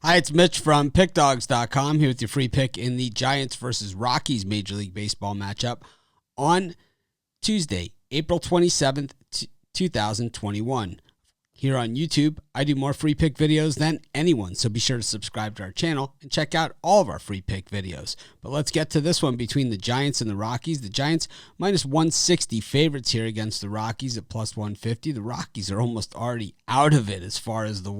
Hi, it's Mitch from pickdawgz.com here with your free pick in the Giants versus Rockies Major League Baseball matchup on Tuesday, April 27th, 2021. Here on YouTube, I do more free pick videos than anyone, so be sure to subscribe to our channel and check out all of our free pick videos. But let's get to this one between the Giants and the Rockies. The Giants minus 160 favorites here against the Rockies at plus 150. The Rockies are almost already out of it as far as the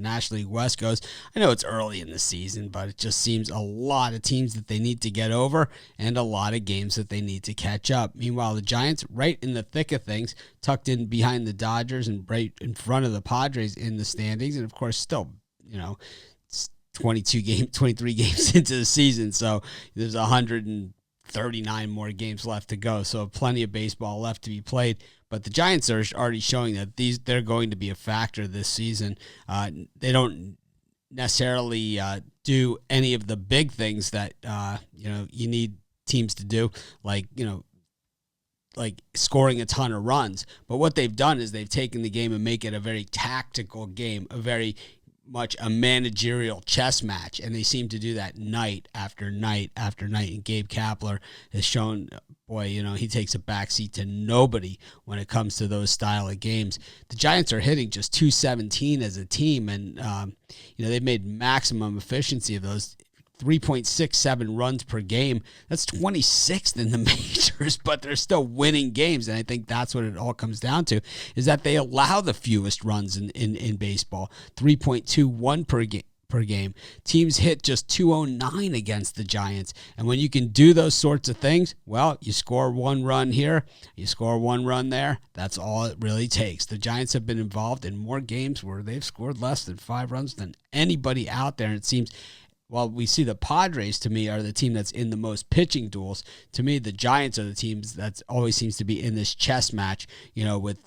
National League West goes. I know it's early in the season, but it just seems a lot of teams that they need to get over and a lot of games that they need to catch up. Meanwhile, the Giants right in the thick of things, tucked in behind the Dodgers and right in front of the Padres in the standings, and of course still, it's 23 games into the season, so there's 139 more games left to go, so plenty of baseball left to be played. But the Giants are already showing that they're going to be a factor this season. They don't necessarily do any of the big things that you need teams to do, like scoring a ton of runs. But what they've done is they've taken the game and make it a very tactical game, a very much a managerial chess match. And they seem to do that night after night after night. And Gabe Kapler has shown, he takes a backseat to nobody when it comes to those style of games. The Giants are hitting just 217 as a team. And, they've made maximum efficiency of those 3.67 runs per game. That's 26th in the majors, but they're still winning games. And I think that's what it all comes down to, is that they allow the fewest runs in baseball, 3.21 per game. Teams hit just 209 against the Giants. And when you can do those sorts of things, well, you score one run here, you score one run there. That's all it really takes. The Giants have been involved in more games where they've scored less than 5 runs than anybody out there. And it seems, while we see the Padres, to me, are the team that's in the most pitching duels, to me, the Giants are the teams that always seems to be in this chess match, with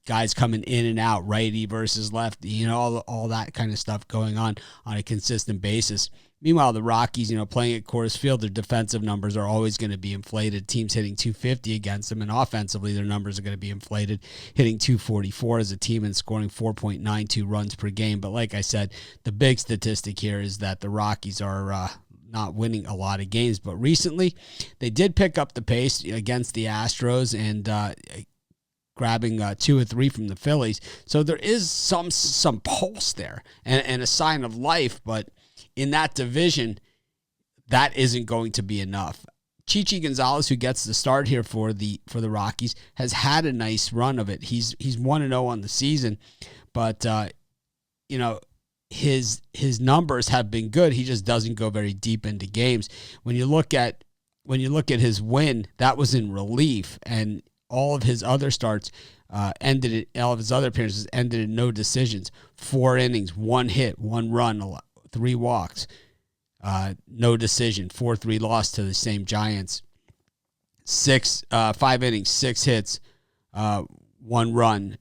guys coming in and out, righty versus lefty, all that kind of stuff going on a consistent basis. Meanwhile, the Rockies, playing at Coors Field, their defensive numbers are always going to be inflated. Teams hitting 250 against them, and offensively, their numbers are going to be inflated, hitting 244 as a team and scoring 4.92 runs per game. But like I said, the big statistic here is that the Rockies are not winning a lot of games. But recently, they did pick up the pace against the Astros and grabbing 2 or 3 from the Phillies. So there is some pulse there and a sign of life, but in that division, that isn't going to be enough. Chichi Gonzalez, who gets the start here for the Rockies, has had a nice run of it. He's 1-0 on the season, but his numbers have been good. He just doesn't go very deep into games. When you look at his win, that was in relief, and all of his other starts all of his other appearances ended in no decisions. 4 innings, 1 hit, 1 run, 3 walks, no decision, 4-3 loss to the same Giants. 5 innings, 6 hits, 1 run,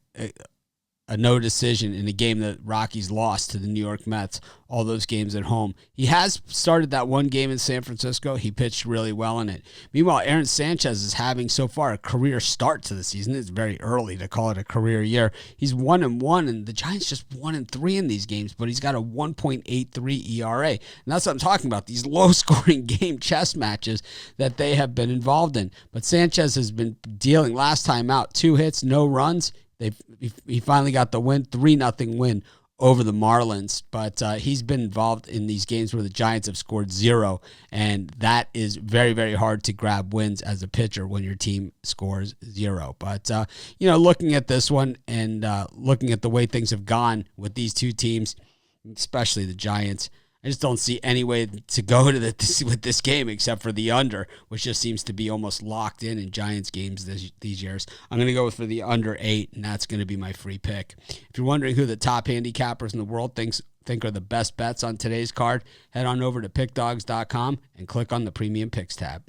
a no decision in a game that Rockies lost to the New York Mets, all those games at home. He has started that one game in San Francisco. He pitched really well in it. Meanwhile, Aaron Sanchez is having so far a career start to the season. It's very early to call it a career year. He's 1-1, and the Giants just 1-3 in these games, but he's got a 1.83 ERA. And that's what I'm talking about, these low-scoring game chess matches that they have been involved in. But Sanchez has been dealing, last time out, 2 hits, no runs. He finally got the win, 3-0 win over the Marlins, but he's been involved in these games where the Giants have scored 0, and that is very, very hard to grab wins as a pitcher when your team scores 0. But, looking at this one and looking at the way things have gone with these two teams, especially the Giants, I just don't see any way to go to with this game except for the under, which just seems to be almost locked in Giants games these years. I'm going to go for the under 8, and that's going to be my free pick. If you're wondering who the top handicappers in the world think are the best bets on today's card, head on over to pickdawgz.com and click on the Premium Picks tab.